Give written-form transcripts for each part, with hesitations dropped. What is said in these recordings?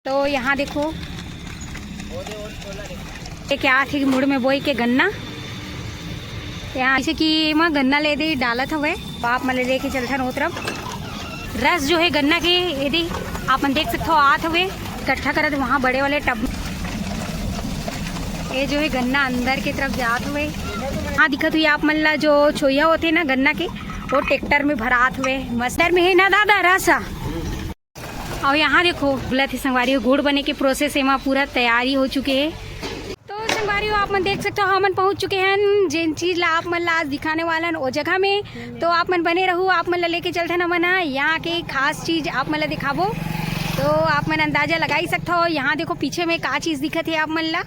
तो यहाँ देखो ये क्या थी मुड़ में बोई के गन्ना यहाँ जैसे कि मैं गन्ना ले दे डालत हुए बाप मले लेके चलते न तरफ रस जो है गन्ना के यदि आप देख सकते हो आत हुए इकट्ठा करत वहाँ बड़े वाले टब ये जो है गन्ना अंदर की तरफ जात हुए। हाँ दिखत हुई आप मल्ला जो छोइया होते ना गन्ना के वो ट्रैक्टर में भरात हुए मस्तर में है ना दादा रसा। और यहाँ देखो बोला थे संगवारी गुड़ बने के प्रोसेस में पूरा तैयारी हो चुके है। तो संगवारी आप मन देख सकते हो हम पहुँच चुके हैं जिन चीज ला आप मन ला आज दिखाने वाला वो जगह में। तो आप मन बने रहू आप मन ला लेके चलते ना मना यहाँ के खास चीज आप मन ला दिखाबो तो आप मन अंदाजा लगा ही सकते हो। यहाँ देखो पीछे में का चीज दिखत है आप मन ला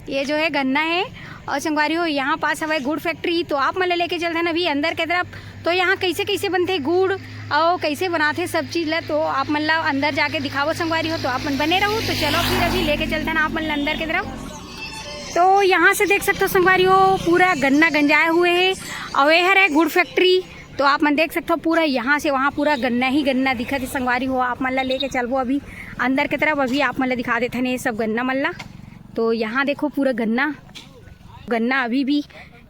ये जो है गन्ना है। और संगवारी हो यहाँ पास हमारे गुड़ फैक्ट्री तो आप मन लेके चलते हैं अभी अंदर की तरफ। तो यहाँ कैसे कैसे बनते गुड़ और कैसे बनाते सब चीज़ ला तो आप मन ला अंदर जाके दिखावो संगवारी हो। तो आप मन बने रहो तो चलो फिर अभी लेके चलते हैं आप मन ला अंदर की तरफ। तो यहाँ से देख सकते हो संगवारी हो पूरा गन्ना गंजाए हुए है और यह है गुड़ फैक्ट्री। तो आप मन देख सकते हो पूरा यहाँ से वहाँ पूरा गन्ना ही गन्ना दिखत है संगवारी हो। आप मन ला लेके चलबो अभी अंदर की तरफ अभी आप मन ला दिखा देते हैं सब गन्ना मन ला। तो यहाँ देखो पूरा गन्ना अभी भी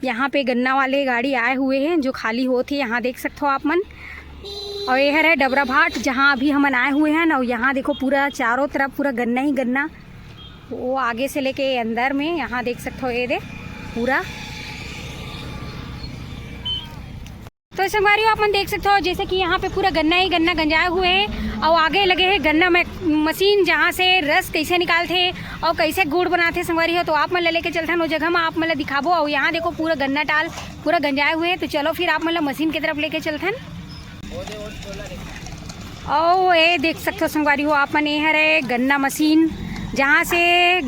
यहाँ पे गन्ना वाले गाड़ी आए हुए हैं जो खाली होते यहाँ देख सकते हो आप मन। और यह है डबरा भाट जहाँ अभी हम आए हुए हैं ना। यहाँ देखो पूरा चारों तरफ पूरा गन्ना ही गन्ना वो आगे से लेके अंदर में यहाँ देख सकते हो ये दे पूरा। तो संगवारी आप मन देख सकते हो जैसे कि यहाँ पे पूरा गन्ना ही गन्ना गंजाए हुए हैं और आगे लगे हैं गन्ना मशीन जहाँ से रस कैसे निकालते और कैसे गुड़ बनाते संगवारी हो। तो आप मन लेके चलते हैं वो जगह में आप मन दिखाबो। और यहाँ देखो पूरा गन्ना टाल पूरा गंजाए हुए हैं। तो चलो फिर आप मन मशीन की तरफ लेके चलते हैं। और ये देख सकते हो संगवारी हो आप मन ये है गन्ना मशीन जहाँ से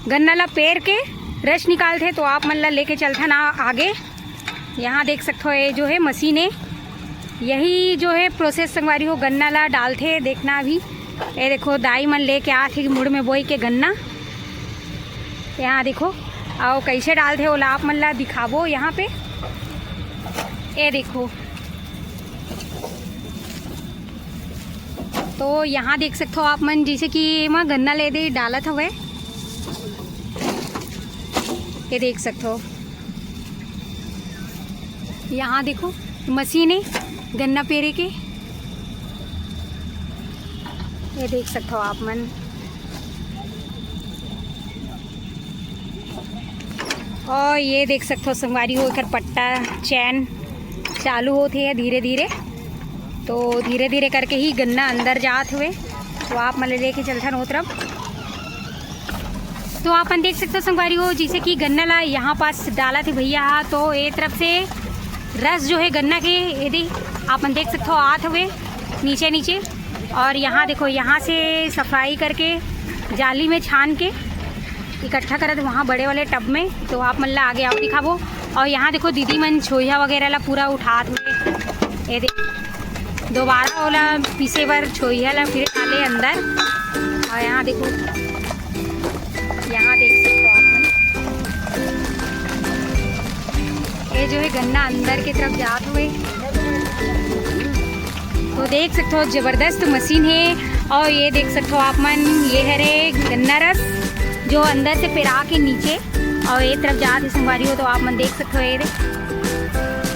गन्ना ला पेर के रस निकालते। तो आप मन ला लेके चलते हैं ना आगे। यहाँ देख सकते हो ये जो है मशीन है यही जो है प्रोसेस संगवारी हो गन्ना ला डालते देखना अभी। ये देखो दाई मन लेके आके मुड़ में बोई के गन्ना यहाँ देखो और कैसे डालते हो आप मन ला दिखाबो यहाँ पे। ये देखो तो यहाँ देख सकते हो आप मन जैसे कि मैं गन्ना ले दे डालत हुए ये देख सकते हो। यहाँ देखो मशीन है गन्ना पेरे के ये देख सकते हो आप मन। और ये देख सकते हो संगवारी हो एक पट्टा चैन चालू होते है धीरे धीरे। तो धीरे धीरे करके ही गन्ना अंदर जात हुए। तो आप मन लेके चलते हैं वो तरफ। तो आप देख सकते हो संगवारी हो जैसे कि गन्ना ला यहाँ पास डाला थे भैया। तो ये तरफ से रस जो है गन्ना के यदि आप देख सकते हो आत हुए नीचे नीचे। और यहाँ देखो यहाँ से सफाई करके जाली में छान के इकट्ठा करत वहाँ बड़े वाले टब में। तो आप मन ला आगे आओ दिखाबो। और यहाँ देखो दीदी मन छोइया वगैरह ला पूरा उठात हुए ये दोबारा वाला पीछे बार छोइया ला फिर डाले अंदर। और यहाँ देखो यहाँ देख सकते हो आप मन ये जो है गन्ना अंदर की तरफ जात हुए। तो देख सकते हो जबरदस्त मशीन है। और ये देख सकते हो आप मन ये है रे गन्ना रस जो अंदर से पेरा के नीचे और ये तरफ जात है संगवारी हो। तो आप मन देख सकते हो ये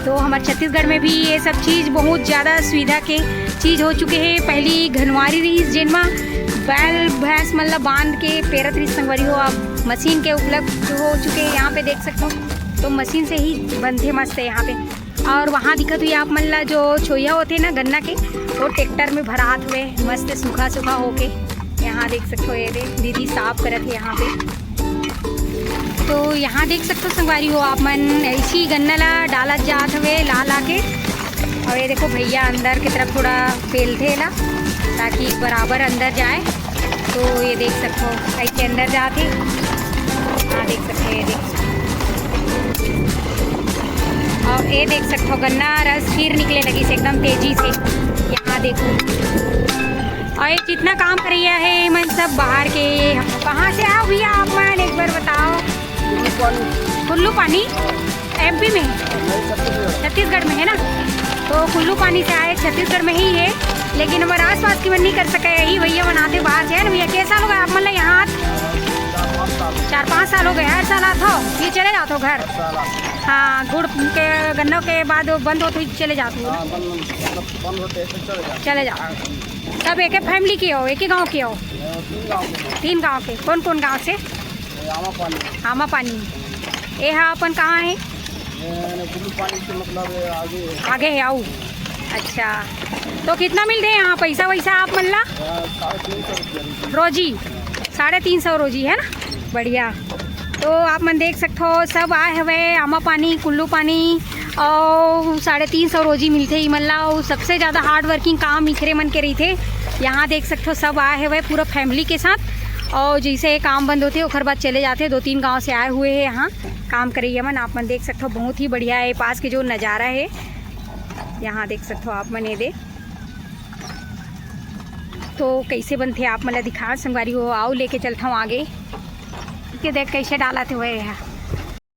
तो हमारे छत्तीसगढ़ में भी ये सब चीज़ बहुत ज़्यादा सुविधा के चीज़ हो चुके हैं। पहली घनवारी रही जिनमा बैल भैंस मतलब बांध के पेरत रही संगवारी हो अब मशीन के उपलब्ध हो चुके हैं यहाँ पे देख सकते हो। तो मशीन से ही बनते मस्त है यहाँ पे। और वहाँ दिखत हुई आप मन ला जो छोइया होते ना गन्ना के वो ट्रैक्टर में भरात हुए मस्त सूखा सूखा होके यहाँ देख सकते हो ये दीदी साफ करत है यहाँ पे। तो यहाँ देख सकते हो संगवारी हो आप मन ऐसी गन्ना ला डाला जात हुए ला ला के। और ये देखो भैया अंदर की तरफ थोड़ा पेलते ला ताकि बराबर अंदर जाए। तो ये देख सकते हो ऐसे अंदर जाते हाँ देख सकते हो ये देख। और ये देख सकते हो गन्ना रस फिर निकले लगी से एकदम तेजी से यहाँ देखो। और ये जितना काम करिए है मन सब बाहर के कहाँ से आओ भैया आप मन एक बार बताओ। कुल्लू पानी एमपी में छत्तीसगढ़ में है ना। तो कुल्लू पानी से आए छत्तीसगढ़ में ही है। लेकिन हमारे आस पास की मन नहीं कर सके, यही भैया बनाते बाहर से है ना भैया। कैसा साल हो गया आप मतलब यहाँ 4-5 साल हो गए? हर साल आते हो ये चले जाते हो घर? हाँ, गुड़ के गन्नों के बाद बंद होते ही चले जाते हो? चले जाओ। सब एक फैमिली की हो, एक ही गांव की हो? 3 गांव के। कौन कौन गांव से? आमा पानी। ये हाँ अपन कहाँ है? मतलब आगे है आऊ। अच्छा, तो कितना मिलते हैं यहाँ पैसा वैसा आप मल्ला? रोजी 350 रोजी है ना, बढ़िया। तो आप मन देख सकते हो सब आए हुए आमा पानी, कुल्लू पानी और 350 रोजी मिलते ही मल्ला। और सबसे ज़्यादा हार्ड वर्किंग काम इखरे मन के रही थे। यहाँ देख सकते हो सब आए हुए पूरा फैमिली के साथ। और जैसे काम बंद होते उखर बाद चले जाते। 2-3 गांव से आए हुए हैं यहाँ काम करिए मन। आप मन देख सकते हो बहुत ही बढ़िया है पास के जो नज़ारा है। यहाँ देख सकते हो आप मन ये दे तो कैसे बनते आप मतलब दिखा संगवारी हो। आओ लेके चलता हूँ आगे कि देख कैसे डाला थे हुए है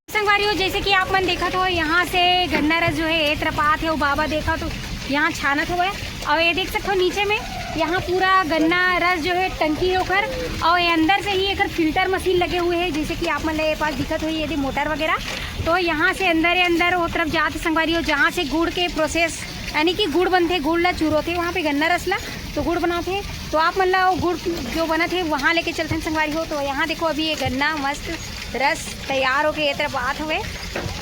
संगवारी हो। जैसे कि आप मन देखा तो यहाँ से गन्ना रस जो है एक तरफ आते हो बाबा देखा तो यहाँ छानत हुआ है। और ये देख सकते हो नीचे में यहाँ पूरा गन्ना रस जो है टंकी होकर और ये अंदर से ही एक फिल्टर मशीन लगे हुए हैं। जैसे कि आप मतलब ये पास दिक्कत हुई यदि मोटर वगैरह तो यहाँ से अंदर वो तरफ जाते संगवारी हो जहाँ से गुड़ के प्रोसेस यानी कि गुड़ बनते, गुड़ ला चूर होते वहाँ पे गन्ना रस ला तो गुड़ बनाते। तो आप मतलब गुड़ जो बना थे वहाँ लेके चलते हैं संगवारी हो। तो यहाँ देखो अभी ये गन्ना मस्त रस तैयार होके ये तरफ आते हुए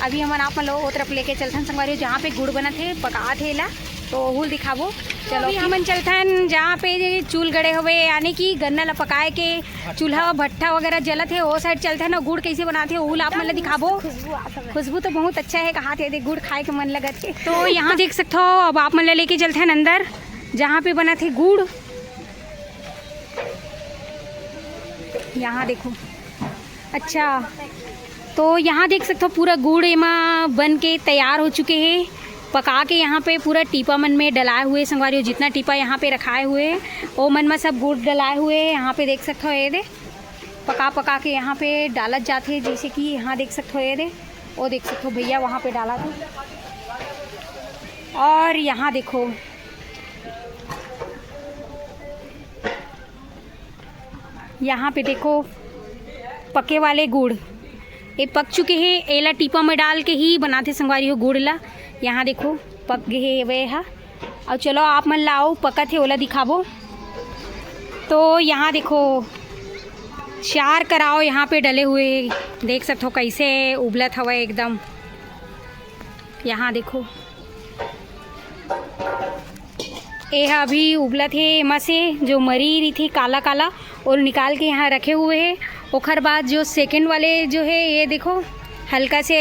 अभी हम आप मतलब वो तरफ लेके चलते हैं संगवारी हो जहाँ पे गुड़ बना थे पका थे ला तो हुल दिखाबो। चलो अभी हम चलते हैं जहाँ पे चूल गड़े हुए यानी कि गन्ना ला पकाए के चूल्हा भट्ठा वगैरह जलत है वो साइड चलते हैं ना। गुड़ कैसे बनाते हैं हुल आप मतलब दिखाबो। खुशबू तो बहुत अच्छा है, कहा थे गुड़ खाए के मन लगत है। तो यहाँ देख सकते हो अब आप मतलब लेके चलते हैं अंदर जहाँ पे बना थे गुड़। यहाँ देखो अच्छा, तो यहाँ देख सकते हो पूरा गुड़ एमा बन के तैयार हो चुके हैं पका के। यहाँ पे पूरा टीपा मन में डलाए हुए संगवारी हो जितना टीपा यहाँ पे रखाए हुए हैं वो मन में सब गुड़ डलाए हुए हैं। यहाँ पे देख सकते हो ये दे पका के यहाँ पे डालत जाते हैं। जैसे कि यहाँ देख सकते हो ये दे वो देख सकते हो भैया वहाँ पे डाला था। और यहाँ देखो यहाँ पे देखो पके वाले गुड़ ये पक चुके हैं। एला टीपा में डाल के ही बनाते संगवारी हो गुड़ ला। यहाँ देखो पक गए वे है। और चलो आप मन लाओ पकत है ओला दिखाबो। तो यहाँ देखो 4 कराओ यहाँ पे डले हुए देख सकते हो कैसे उबलत हवा एकदम। यहाँ देखो ये अभी उबलत है एमा से जो मरी रही थी काला काला और निकाल के यहाँ रखे हुए हैं। ओखर बाद जो सेकंड वाले जो है ये देखो हल्का से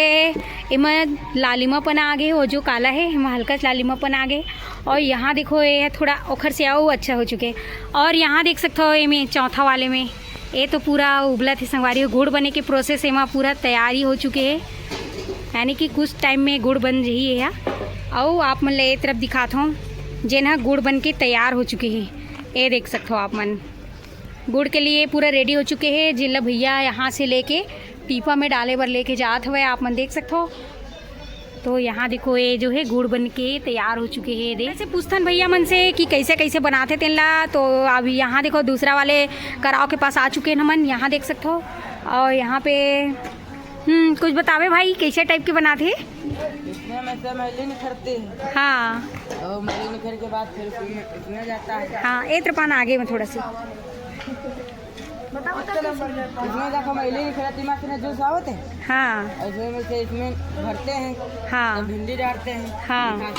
एमा लालिमापन आ गए। वो जो काला है एमा हल्का से लालिमापन आ गए। और यहाँ देखो ये थोड़ा ओखर से आओ अच्छा हो चुके। और यहाँ देख सकते हो ये चौथा वाले में ये तो पूरा उबला थे संगवारी हो। गुड़ बने के प्रोसेस एमा पूरा तैयारी हो चुके हैं यानी कि कुछ टाइम में गुड़ बन रही है। और आप मन ये तरफ दिखाता हूँ जेना गुड़ बन के तैयार हो चुके हैं। ये देख सकते हो आप मन गुड़ के लिए पूरा रेडी हो चुके हैं। जिला भैया यहाँ से लेके टीपा में डाले बर लेके जाते हुए आप मन देख सकते हो। तो यहाँ देखो ये जो है गुड़ बन के तैयार हो चुके हैं। देख से पूछतन भैया मन से कि कैसे कैसे बनाते थे ला। तो अभी यहाँ देखो दूसरा वाले कराव के पास आ चुके हैं मन। यहाँ देख सकते हो और यहाँ पे कुछ बतावे भाई कैसे टाइप के बनाते हैं। इसमें मैले निखरते हैं। हाँ और मैले निखर के बाद फिर इसमें जाता है। हाँ एक तरपान आगे में थोड़ा सा इसमें देखो मैले निखरती में जूस आवत है। हाँ इसमें भरते हैं। हाँ तो भिंडी डालते हैं। हाँ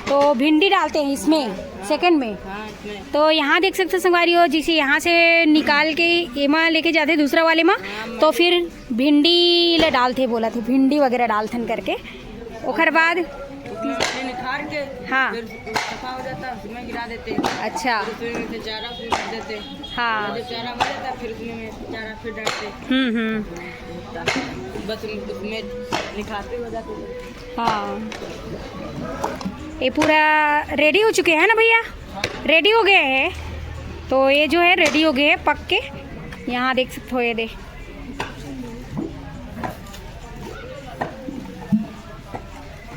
तो भिंडी डालते हैं इसमें सेकंड में। हाँ इसमें तो यहाँ देख सकते संगवारी हो जैसे यहाँ से निकाल के एमा लेके जाते दूसरा वाले में तो फिर भिंडी ले डालते बोला थे भिंडी वगैरह डालथन करके। ओखर बाद निखार के हाँ फिर सफा हो जाता है उसमें गिरा देते हैं। अच्छा उसमें से चारा फिर डाल देते हैं। हाँ जब चारा बन जाता है फिर उसमें चारा फिर डालते हैं। बस उसमें निखारते हो जाते हैं। हाँ ये पूरा रेडी हो चुके हैं ना भैया, रेडी हो गए हैं। तो ये जो है रेडी हो गए हैं पक के। यहाँ देख सकते हो ये दे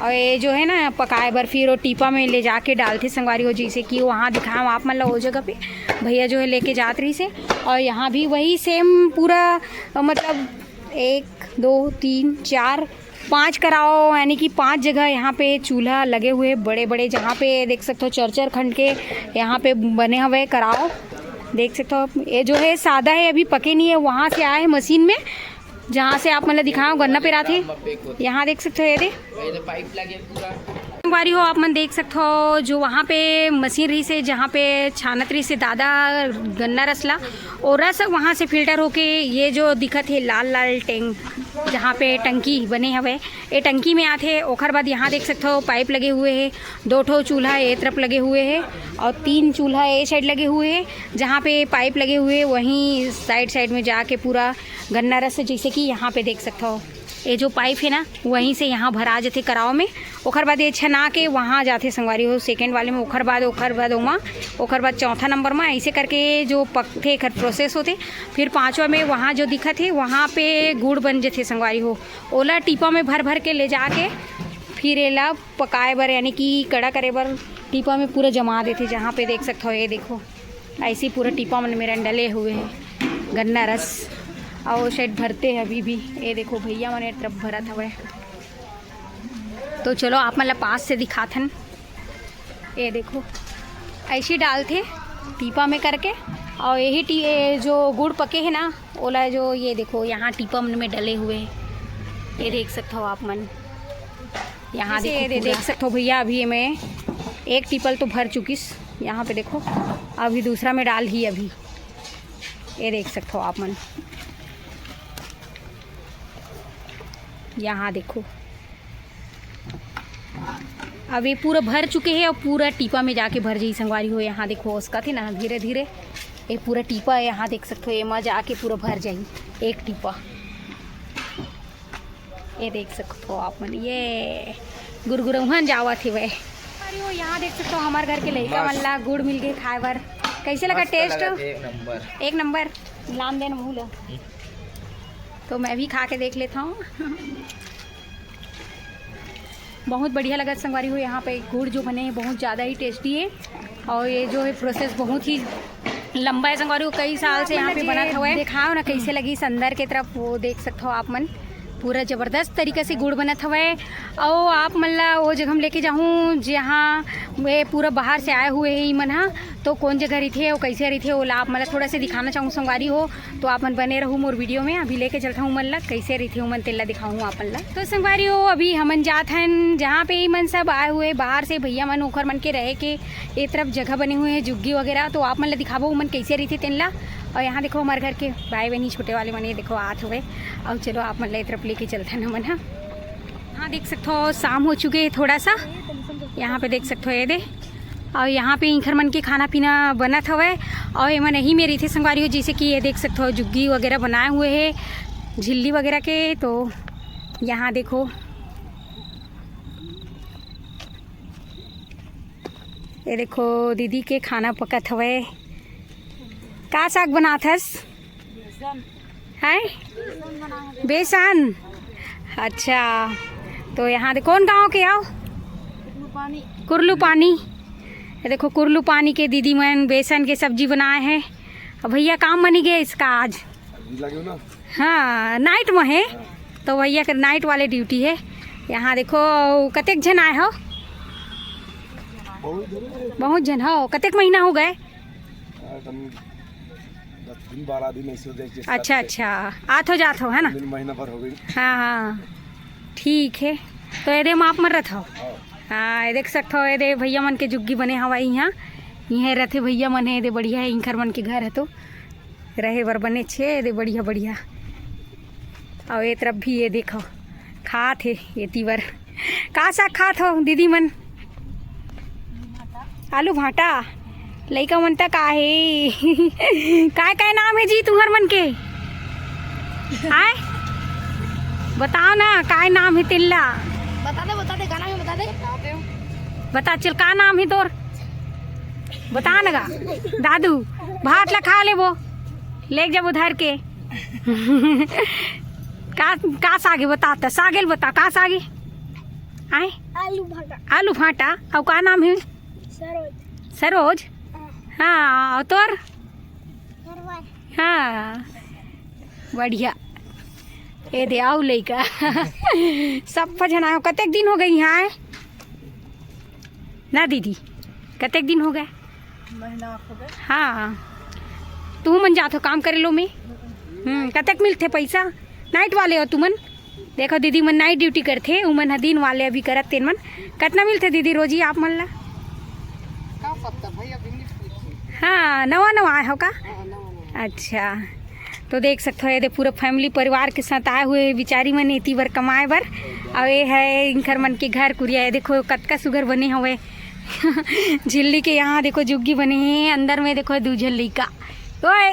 और ये जो है ना पकाए बर फिर वो टीपा में ले जाके डालते संगवारी हो, जैसे कि वहाँ दिखाऊँ आप मतलब वो जगह पे भैया जो है लेके जात रही से। और यहाँ भी वही सेम पूरा मतलब 1 2 3 4 5 कराओ, यानी कि 5 जगह यहाँ पे चूल्हा लगे हुए बड़े बड़े, जहाँ पे देख सकते हो 4 खंड के यहाँ पे बने हुए कराओ। देख सकते हो ये जो है सादा है, अभी पके नहीं है, वहाँ से आए हैं मशीन में जहाँ से आप मतलब दिखाओ गन्ना पे रहा थे। यहाँ देख सकते हो ये पाइप लगे पूरा बारी हो आप मन देख सकते हो जो वहाँ पे मशीन रही से जहाँ पे छानत रही से दादा गन्ना रसला और रस वहाँ से फिल्टर होके ये जो दिखत है लाल लाल टैंक जहाँ पे टंकी बने हुए ये टंकी में आते। ओखर बाद यहाँ देख सकते हो पाइप लगे हुए हैं, 2 ठो चूल्हा एक तरफ लगे हुए हैं और 3 चूल्हा ए साइड लगे हुए हैं। जहाँ पे पाइप लगे हुए वहीं साइड में जाके पूरा गन्ना रस जैसे कि यहाँ पे देख सकते हो ये जो पाइप है ना वहीं से यहाँ भरा जाते कराव में। ओखर बाद ये छना के वहाँ जाते संगवारी हो सेकेंड वाले में, ओखर बाद ओमा ओखर बाद चौथा नंबर में, ऐसे करके जो पकते खर प्रोसेस होते। फिर 5वां में वहाँ जो दिखत है वहाँ पे गुड़ बन जाते संगवारी हो, ओला टीपा में भर के ले जाके फिर एला पकाए बर यानी कि कड़ा करे बर टीपा में पूरा जमा देते। जहाँ पे देख सकते हो ये देखो ऐसे पूरा टीपा में मेरा डले हुए हैं गन्ना रस और शायद भरते हैं अभी भी। ये देखो भैया मैंने ट्रक भरा था वह, तो चलो आप मतलब पास से दिखाथन। ये देखो ऐसे डालते टीपा में करके और यही जो गुड़ पके है ना ओला जो ये देखो यहाँ टीपा में डले हुए हैं। ये देख सकते हो आप मन यहाँ देख सकते हो भैया अभी मैं एक टीपल तो भर चुकीस यहाँ पे देखो, अभी दूसरा में डाल ही अभी। ये देख सकते हो आप मन यहाँ देखो अभी पूरा भर चुके हैं और पूरा टीपा में जाके भर जाई संगवारी हो। यहाँ देखो उसका थी ना धीरे धीरे ये पूरा टीपा है, यहाँ देख सकते हो ये जाके पूरा भर जाई एक टीपा। ये देख सकते हो आप मन ये गुरगुरहन जावा थे वह हो। यहाँ देख सकते हो हमारे घर के लड़का वाला गुड़ मिल गए खाए बार। कैसे लगा टेस्ट? एक नंबर लाम देन भूल तो मैं भी खा के देख लेता हूँ। बहुत बढ़िया लगा संगवारी हो। यहाँ पे गुड़ जो बने हैं बहुत ज़्यादा ही टेस्टी है और ये जो है प्रोसेस बहुत ही लंबा है संगवारी हो, कई साल से यहाँ पे बना हुआ है। दिखाओ ना कैसे लगी अंदर की तरफ, वो देख सकते हो आप मन पूरा ज़बरदस्त तरीके से गुड़ बना हुआ है। और आप मतलब वो जगह हम लेके जाऊँ जहाँ वे पूरा बाहर से आए हुए हैं मन हाँ, तो कौन जगह रही थे वो कैसे रही थे वो आप मतलब थोड़ा सा दिखाना चाहूँ संगवारी हो, तो आप मन बने रहूँ मोर वीडियो में। अभी लेके चलता हूँ मन ला कैसे रही थी मन तेला दिखाऊँ आप ला। तो संगवारी हो अभी हमन जात हन जहाँ पे मन सब आए हुए बाहर से भैया मन ओखर मन के रहे के एक तरफ जगह बने हुए हैं जुग्गी वगैरह, तो आप मन ला दिखाबो मन कैसे रही थी तेला। और यहाँ देखो हमारे घर के भाई बहनी छोटे वाले मन ये देखो आत हुए। और चलो आप मन ला तरफ लेके चलते हैं मन। हाँ देख सकते हो शाम हो चुके हैं थोड़ा सा, यहाँ पे देख सकते हो ये दे। और यहाँ पे इंखर मन के खाना पीना बना था वह और मन यही मेरी थी संगवारी हो, जैसे कि ये देख सकते हो जुग्गी वगैरह बनाए हुए हैं झिल्ली वगैरह के। तो यहाँ देखो ये देखो दीदी के खाना पकत हवे। का साग बनाथस है? बेसन। अच्छा तो यहाँ कौन गांव के आओ? कुरलू पानी। ये देखो कुरलू पानी के दीदी मन बेसन के सब्जी बनाए हैं। और भैया काम बनी गया इसका आज। हाँ नाइट में है तो भैया का नाइट वाले ड्यूटी है। यहाँ देखो कतेक जन आए हो? बहुत जन हो। कतेक महीना हो गए? 12 दिन ऐसे हो जाए। अच्छा अच्छा आत हो जात हो है ना? महीना भर हो गई। हाँ हाँ ठीक है। तो ये माप मर रहा था। हाँ ये देख सकते हो ये भैया मन के जुग्गी बने हवा यहाँ यहाँ रहते भैया मन है। ये बढ़िया है इंखर मन के घर है तो रहे बर बने छे ये बढ़िया बढ़िया। और ये तरफ भी ये देखो खात है ये तीवर। का साग खात हो दीदी मन? आलू भाटा। लइका मन तक आहे काय काय नाम है जी तुम्हार मन के? आए बताओ ना काय नाम है तिल्ला? बता दे गाना में बता दे। बता चल का नाम है तोर? बता ना गा दादू भात ला खा ले वो ले जब उधर के का सागे बता सागेल बता का सागे आए आलू भाटा आलू फाटा और का नाम है? सरोज सरोज। हाँ और तोर? करवाए हाँ बढ़िया। ए दे आओ लइका सब जना कतेक दिन हो गई यहाँ आए ना दीदी? कतेक दिन हो गए? महीना हो गया। हाँ तू मन जात हो काम करे लो में? कतेक मिलते पैसा? नाइट वाले हो तुमन? देखो दीदी मन नाइट ड्यूटी करते, उमन ह दिन वाले अभी करत तेन मन। कितना मिलते दीदी रोजी आप मन ला? का पता भाई अभी नहीं पूछी। हाँ नवा नवा आए हो का? हाँ, नवा। अच्छा तो देख सकते हो ये पूरा फैमिली परिवार के साथ आए हुए बिचारी मन इति बर कमाए बर। और ये है इनकर मन के घर कुरिया। देखो कतका सुगर बने हुए झिल्ली के। यहाँ देखो जुग्गी बने हैं, अंदर में देखो दू झिल्ली का ओए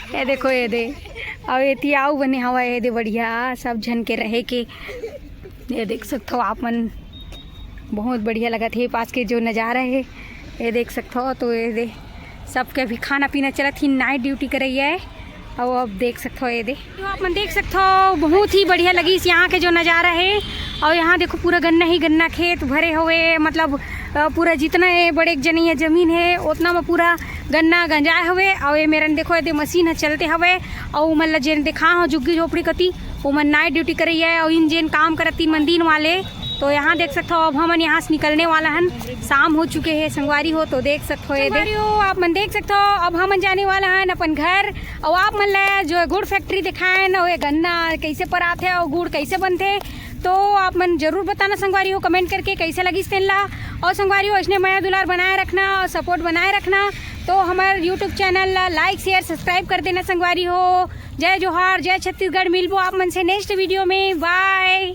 ये देखो ये दे। और ये तियाऊ बने हवा ये दे बढ़िया सब झन के रहे के। ये देख सकते हो आप मन बहुत बढ़िया लगा थे पास के जो नज़ारा है ये देख सकते हो। तो ये दे सबके भी खाना पीना चलत ही, नाइट ड्यूटी कर रही है। और अब देख सकते हो ये दे जो आप मन देख सकते हो बहुत ही बढ़िया लगी इस यहाँ के जो नज़ारा है। और यहाँ देखो पूरा गन्ना ही गन्ना खेत भरे हुए, मतलब पूरा जितना ये बड़े जनी है ज़मीन है उतना में पूरा गन्ना गंजाए हुए। और ये मेरन देखो ये मशीन है चलते हुए। और मतलब जेन देखा हो झुग्गी झोपड़ी कती वो मन नाइट ड्यूटी कर रही है। और इन जेन काम करत 3 मन दिन वाले। तो यहाँ देख सकते हो अब हम यहाँ से निकलने वाला हन, शाम हो चुके हैं संगवारी हो। तो देख सकते हो ये देखो आप मन देख सकते हो अब हम जाने वाला हन अपन घर। और आप मन ला जो गुड़ फैक्ट्री दिखाए और ये गन्ना कैसे परात है और गुड़ कैसे बनते तो आप मन जरूर बताना संगवारी हो कमेंट करके कैसे लगी ला। और संगवारी हो इसने माया दुलार बनाए रखना और सपोर्ट बनाए रखना। तो हमारे YouTube channel like share subscribe कर देना संगवारी हो। जय जोहार जय छत्तीसगढ़। मिलबो आप मन से नेक्स्ट वीडियो में। बाय।